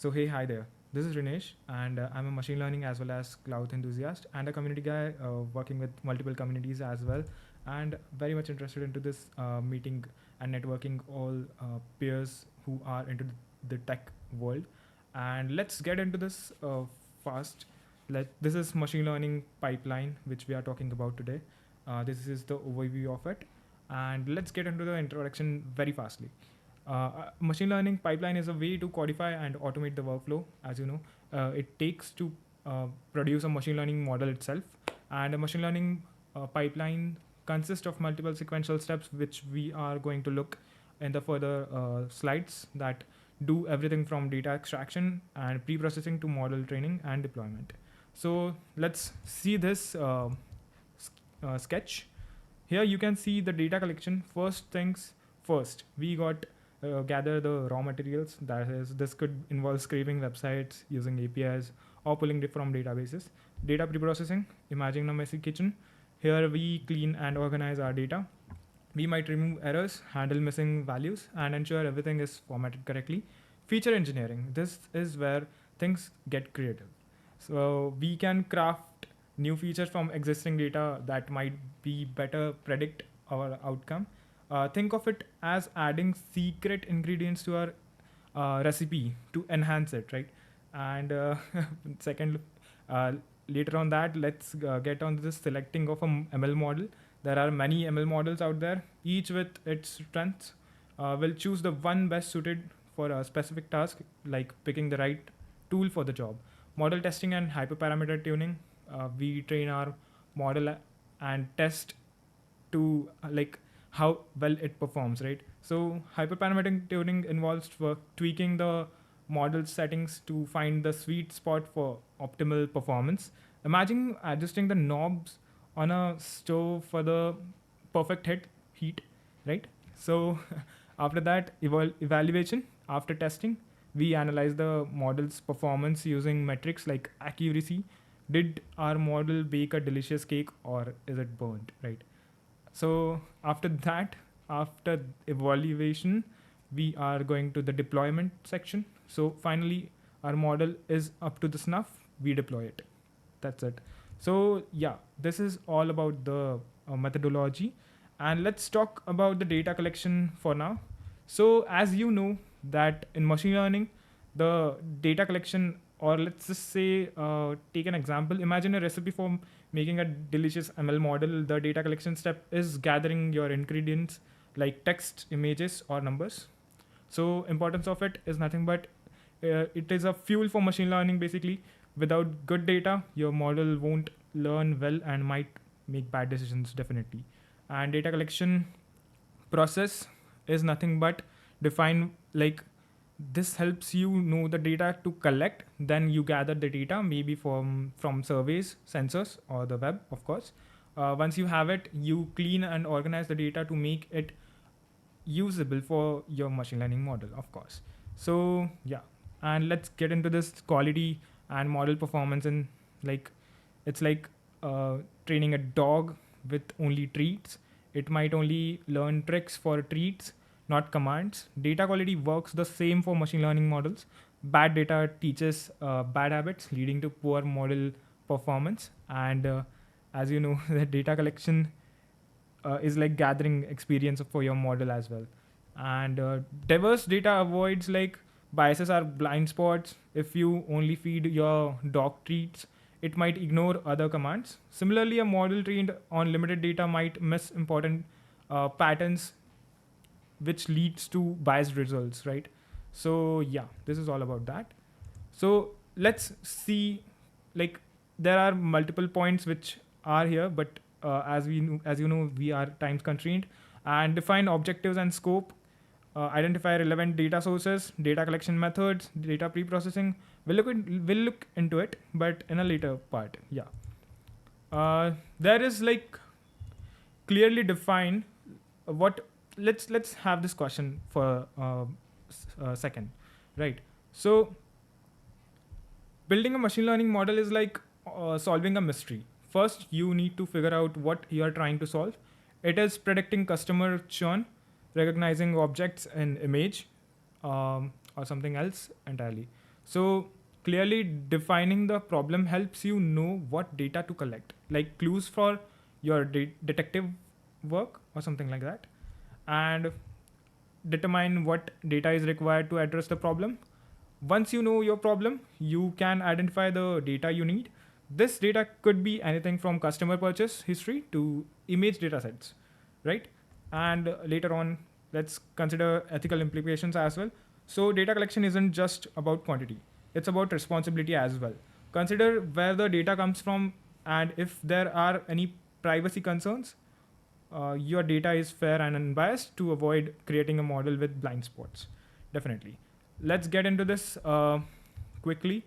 So hey, hi there. This is Rinesh, and I'm a machine learning as well as cloud enthusiast and a community guy working with multiple communities as well, and very much interested into this meeting and networking all peers who are into the tech world. And let's get into this fast. This is machine learning pipeline, which we are talking about today. This is the overview of it, and let's get into the introduction very fastly. Machine learning pipeline is a way to codify and automate the workflow. As you know, it takes to produce a machine learning model itself, and a machine learning pipeline consists of multiple sequential steps, which we are going to look in the further slides that do everything from data extraction and pre-processing to model training and deployment. So let's see this sketch. Here you can see the data collection. First things first, we got gather the raw materials. That is, this could involve scraping websites using APIs or pulling it from databases. Data preprocessing, imagine a messy kitchen. Here we clean and organize our data. We might remove errors, handle missing values, and ensure everything is formatted correctly. Feature engineering, this is where things get creative. So we can craft new features from existing data that might be better predict our outcome. Think of it as adding secret ingredients to our recipe to enhance it, right? And second, uh, later on that, let's get on to this selecting of a ML model. There are many ML models out there, each with its strengths. We'll choose the one best suited for a specific task, like picking the right tool for the job. Model testing and hyperparameter tuning. We train our model and test to like how well it performs, right? So hyperparameter tuning involves tweaking the model settings to find the sweet spot for optimal performance. Imagine adjusting the knobs on a stove for the perfect heat, right? So after that, evaluation. After testing, we analyze the model's performance using metrics like accuracy. Did our model bake a delicious cake or is it burnt, right? So after that, after evaluation, we are going to the deployment section. So finally, our model is up to the snuff. We deploy it. That's it. So yeah, this is all about the methodology, and let's talk about the data collection for now. So as you know that in machine learning, the data collection, or let's just say, take an example. Imagine a recipe for making a delicious ML model. The data collection step is gathering your ingredients like text, images, or numbers. So importance of it is nothing but it is a fuel for machine learning basically. Without good data, your model won't learn well and might make bad decisions definitely. And data collection process is nothing but define like this helps you know the data to collect. Then you gather the data maybe from surveys, sensors, or the web, of course. Once you have it, you clean and organize the data to make it usable for your machine learning model, of course. So yeah, and let's get into this quality and model performance. And like it's like training a dog with only treats. It might only learn tricks for treats, not commands. Data quality works the same for machine learning models. Bad data teaches bad habits, leading to poor model performance. And as you know, the data collection is like gathering experience for your model as well. And diverse data avoids like biases are blind spots. If you only feed your dog treats, it might ignore other commands. Similarly, a model trained on limited data might miss important patterns, which leads to biased results, right? So yeah, this is all about that. So let's see, like there are multiple points which are here, but as you know, we are time constrained. And define objectives and scope. Identify relevant data sources, data collection methods, data pre-processing. We'll look into it, but in a later part. Yeah, there is like clearly define what. Let's have this question for a second, right? So building a machine learning model is like solving a mystery. First, you need to figure out what you are trying to solve. It is predicting customer churn, recognizing objects in image, or something else entirely. So clearly defining the problem helps you know what data to collect, like clues for your detective work or something like that, and determine what data is required to address the problem. Once you know your problem, you can identify the data you need. This data could be anything from customer purchase history to image data sets, right? And later on, let's consider ethical implications as well. So, data collection isn't just about quantity, it's about responsibility as well. Consider where the data comes from and if there are any privacy concerns. Your data is fair and unbiased to avoid creating a model with blind spots. Definitely. Let's get into this quickly.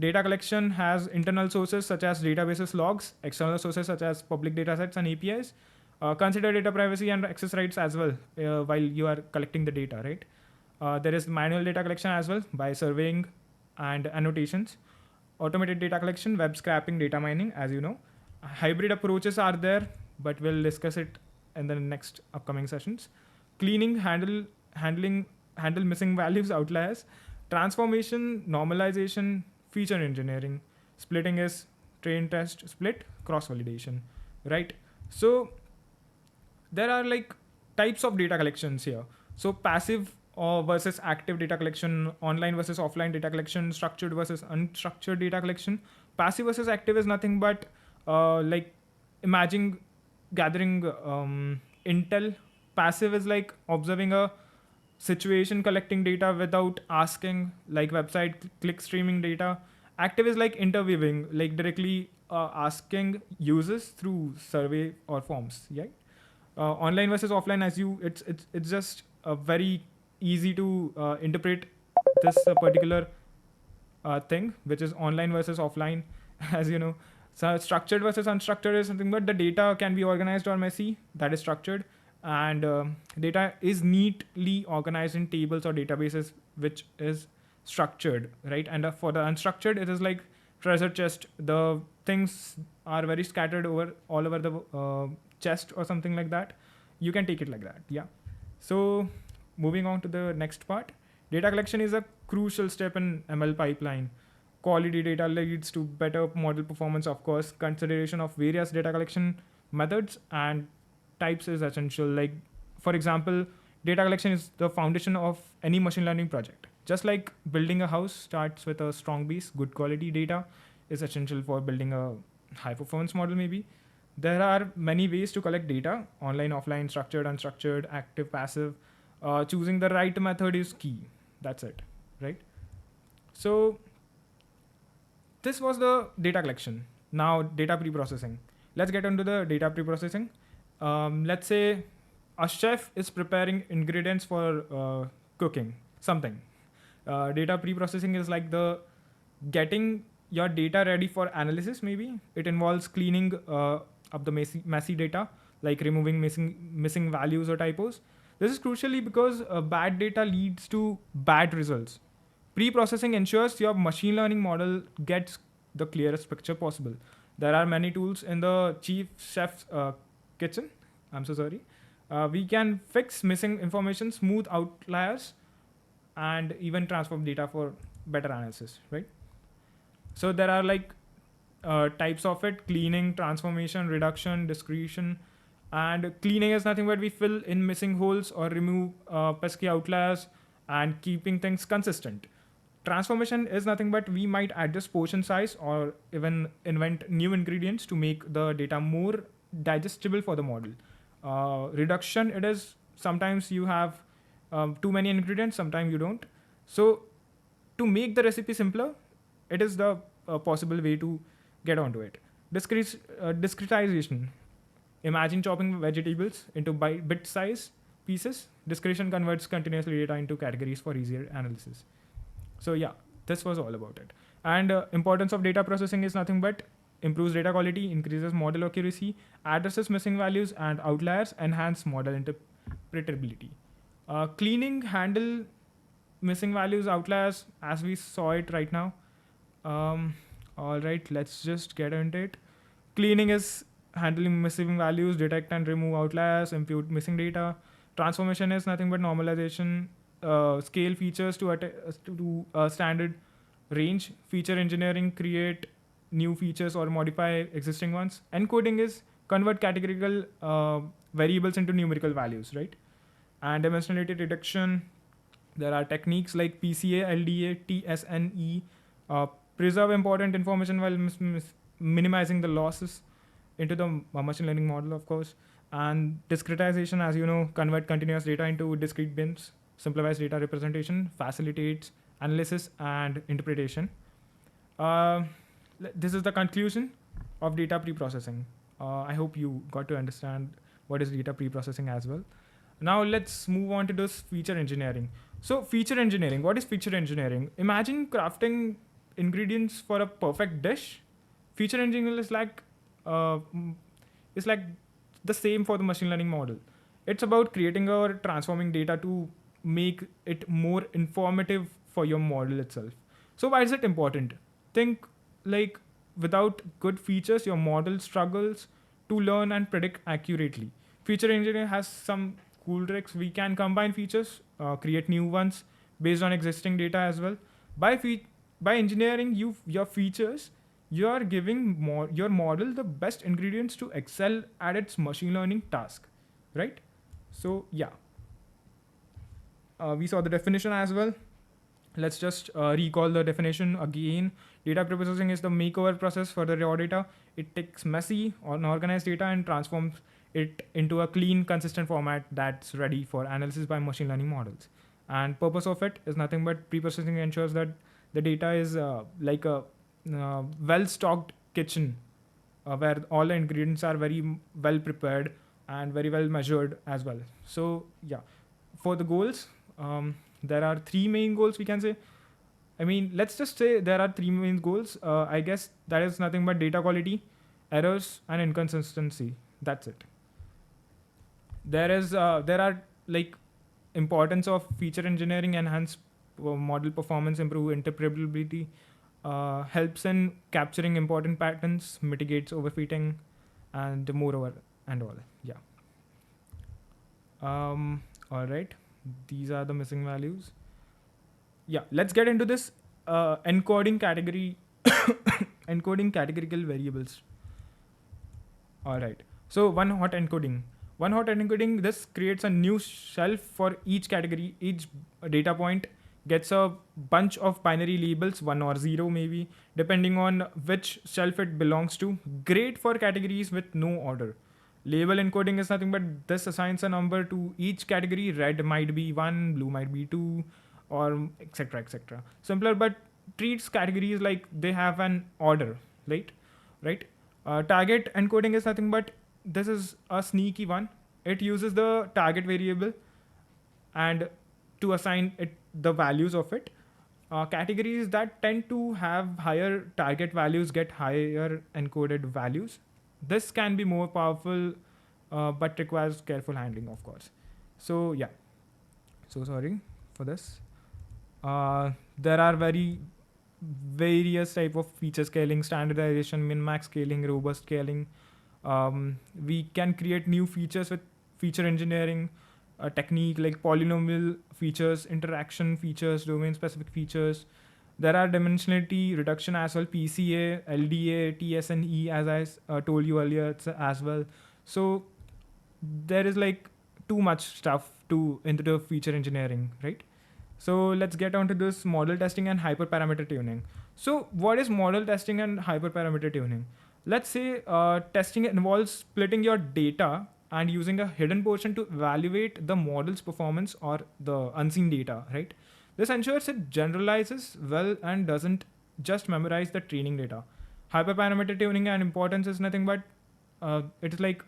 Data collection has internal sources such as databases logs, external sources such as public datasets and APIs. Consider data privacy and access rights as well while you are collecting the data, right? There is manual data collection as well by surveying and annotations. Automated data collection, web scraping, data mining, as you know. Hybrid approaches are there, but we'll discuss it in the next upcoming sessions. Cleaning, handle missing values, outliers. Transformation, normalization, feature engineering. Splitting is train, test, split, cross validation, right? So there are like types of data collections here. So passive versus active data collection, online versus offline data collection, structured versus unstructured data collection. Passive versus active is nothing but like imagine gathering intel. Passive is like observing a situation, collecting data without asking, like website click streaming data. Active is like interviewing, like directly asking users through survey or forms. Yeah. Online versus offline, as you, it's just very easy to interpret this particular thing, which is online versus offline, as you know. So structured versus unstructured is something, but the data can be organized or messy. That is structured, and data is neatly organized in tables or databases, which is structured, right? And for the unstructured, it is like treasure chest. The things are very scattered over all over the chest or something like that. You can take it like that, yeah. So moving on to the next part, data collection is a crucial step in ML pipeline. Quality data leads to better model performance, of course. Consideration of various data collection methods and types is essential. Like, for example, data collection is the foundation of any machine learning project. Just like building a house starts with a strong base, good quality data is essential for building a high performance model, maybe. There are many ways to collect data: online, offline, structured, unstructured, active, passive. Choosing the right method is key. That's it, right? So this was the data collection. Now data pre-processing. Let's get into the data pre-processing. Let's say a chef is preparing ingredients for cooking something. Data pre-processing is like the getting your data ready for analysis. Maybe it involves cleaning up the messy data, like removing missing values or typos. This is crucially because bad data leads to bad results. Pre-processing ensures your machine learning model gets the clearest picture possible. There are many tools in the chief chef's kitchen. I'm so sorry. We can fix missing information, smooth outliers, and even transform data for better analysis, right? So there are like types of it: cleaning, transformation, reduction, discretion. And cleaning is nothing but we fill in missing holes or remove pesky outliers and keeping things consistent. Transformation is nothing but we might adjust portion size or even invent new ingredients to make the data more digestible for the model. Reduction, it is sometimes you have too many ingredients, sometimes you don't. So to make the recipe simpler, it is the possible way to get onto it. Discretization. Imagine chopping vegetables into bit size pieces. Discretion converts continuous data into categories for easier analysis. So yeah, this was all about it. And importance of data processing is nothing but improves data quality, increases model accuracy, addresses missing values and outliers, enhance model interpretability. Cleaning, handle missing values, outliers, as we saw it right now. All right, let's just get into it. Cleaning is handling missing values, detect and remove outliers, impute missing data. Transformation is nothing but normalization, scale features to standard Range feature engineering, create new features or modify existing ones. Encoding is convert categorical variables into numerical values, right? And dimensionality reduction, there are techniques like PCA, LDA, TSNE, preserve important information while minimizing the losses into the machine learning model, of course. And discretization, as you know, convert continuous data into discrete bins, simplifies data representation, facilitates analysis and interpretation. Uh, this is the conclusion of data preprocessing. I hope you got to understand what is data preprocessing as well. Now let's move on to this feature engineering. So feature engineering, what is feature engineering? Imagine crafting ingredients for a perfect dish. Feature engineering uh, is like the same for the machine learning model. It's about creating or transforming data to make it more informative for your model itself. So why is it important? Think like without good features, your model struggles to learn and predict accurately. Feature engineering has some cool tricks. We can combine features, create new ones based on existing data as well. By by engineering your features, you are giving your model the best ingredients to excel at its machine learning task, right? So yeah, we saw the definition as well. Let's just recall the definition again. Data preprocessing is the makeover process for the raw data. It takes messy, unorganized data and transforms it into a clean, consistent format that's ready for analysis by machine learning models. And purpose of it is nothing but preprocessing ensures that the data is like a well-stocked kitchen where all the ingredients are very well prepared and very well measured as well. So yeah, for the goals, there are three main goals we can say. I mean, let's just say there are three main goals. I guess that is nothing but data quality, errors, and inconsistency. That's it. There are like importance of feature engineering, enhance model performance, improve interpretability, helps in capturing important patterns, mitigates overfitting, and moreover and all. Yeah. All right. These are the missing values. Yeah. Let's get into this encoding category, encoding categorical variables. All right. So one hot encoding. This creates a new shelf for each category. Each data point gets a bunch of binary labels, 1 or 0 maybe, depending on which shelf it belongs to. Great for categories with no order. Label encoding is nothing but this assigns a number to each category. Red might be 1, blue might be 2, or etc. etc. Simpler, but treats categories like they have an order, right? Right. Target encoding is nothing but this is a sneaky one. It uses the target variable and to assign it the values of it. Categories that tend to have higher target values get higher encoded values. This can be more powerful, but requires careful handling, of course. So yeah, so sorry for this. There are various type of feature scaling, standardization, min-max scaling, robust scaling. We can create new features with feature engineering, a technique like polynomial features, interaction features, domain specific features. There are dimensionality reduction as well, PCA, LDA, TSNE, as I told you earlier as well. So there is like too much stuff to into the feature engineering, right? So let's get on to this model testing and hyperparameter tuning. So what is model testing and hyperparameter tuning? Let's say testing involves splitting your data and using a hidden portion to evaluate the model's performance or the unseen data, right? This ensures it generalizes well and doesn't just memorize the training data. Hyperparameter tuning and importance is nothing but it's like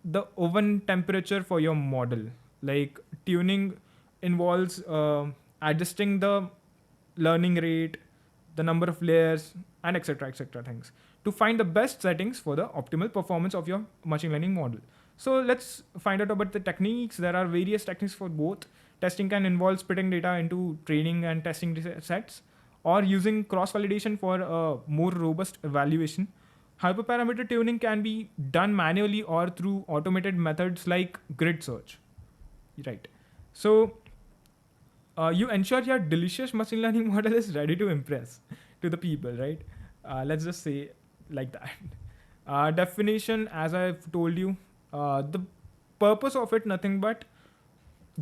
the oven temperature for your model. Like tuning involves adjusting the learning rate, the number of layers, and etc. things to find the best settings for the optimal performance of your machine learning model. So let's find out about the techniques. There are various techniques for both. Testing can involve splitting data into training and testing sets, or using cross validation for a more robust evaluation. Hyperparameter tuning can be done manually or through automated methods like grid search. Right. So You ensure your delicious machine learning model is ready to impress to the people, right? Let's just say like that. Definition, as I've told you, the purpose of it nothing but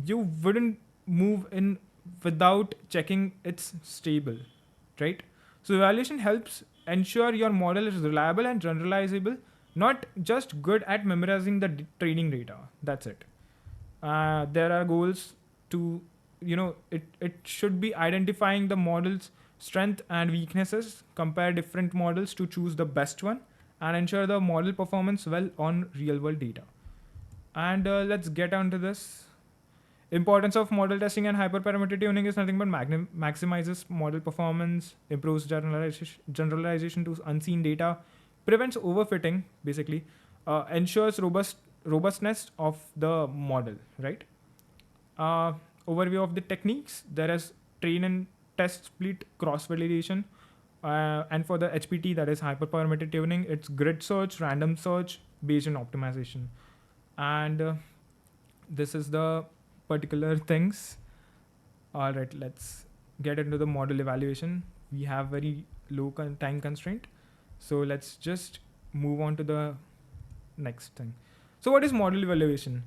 you wouldn't move in without checking it's stable, right? So evaluation helps ensure your model is reliable and generalizable, not just good at memorizing the training data. That's it. There are goals to, it should be identifying the model's strength and weaknesses, compare different models to choose the best one, and ensure the model performance well on real world data. And let's get on to this. Importance of model testing and hyperparameter tuning is nothing but maximizes model performance, improves generalization to unseen data, prevents overfitting, basically, ensures robustness of the model, right? Overview of the techniques. There is train and test split cross validation. And for the HPT, that is hyperparameter tuning, it's grid search, random search, Bayesian optimization. And this is the particular things. All right, let's get into the model evaluation. We have very low time constraint, so let's just move on to the next thing. So what is model evaluation?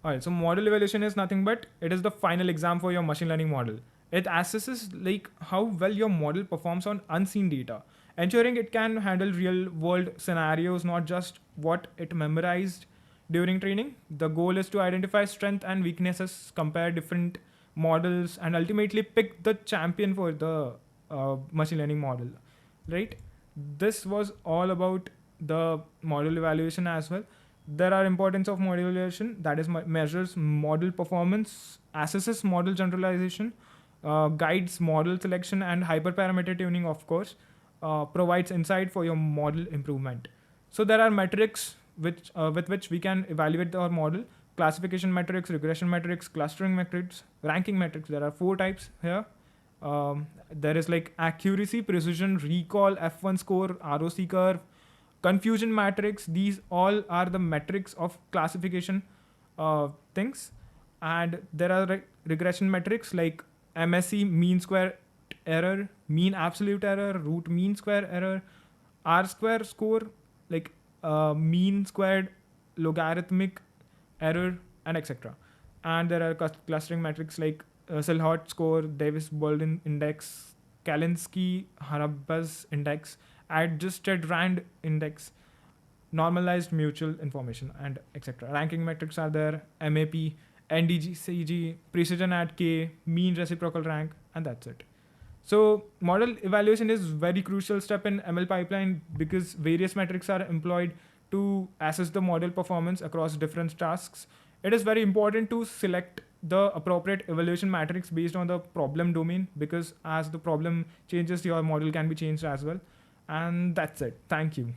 All right, so model evaluation is nothing but it is the final exam for your machine learning model. It assesses like how well your model performs on unseen data, ensuring it can handle real world scenarios, not just what it memorized during training. The goal is to identify strength and weaknesses, compare different models, and ultimately pick the champion for the machine learning model, right? This was all about the model evaluation as well. There are importance of model evaluation, that is measures model performance, assesses model generalization, guides model selection and hyperparameter tuning, of course, provides insight for your model improvement. So there are metrics with which we can evaluate our model: classification metrics, regression metrics, clustering metrics, ranking metrics. There are 4 types here. There is like accuracy, precision, recall, F1 score, ROC curve, confusion matrix. These all are the metrics of classification things. And there are regression metrics like MSE, mean square error, mean absolute error, root mean square error, R square score, like mean squared logarithmic error, and etc. And there are clustering metrics like Silhouette score, Davis-Baldwin index, Kalinski-Harabaz index, adjusted Rand index, normalized mutual information, and etc. Ranking metrics are there: MAP, NDCG, precision at K, mean reciprocal rank, and that's it. So model evaluation is very crucial step in ML pipeline because various metrics are employed to assess the model performance across different tasks. It is very important to select the appropriate evaluation matrix based on the problem domain, because as the problem changes, your model can be changed as well. And that's it. Thank you.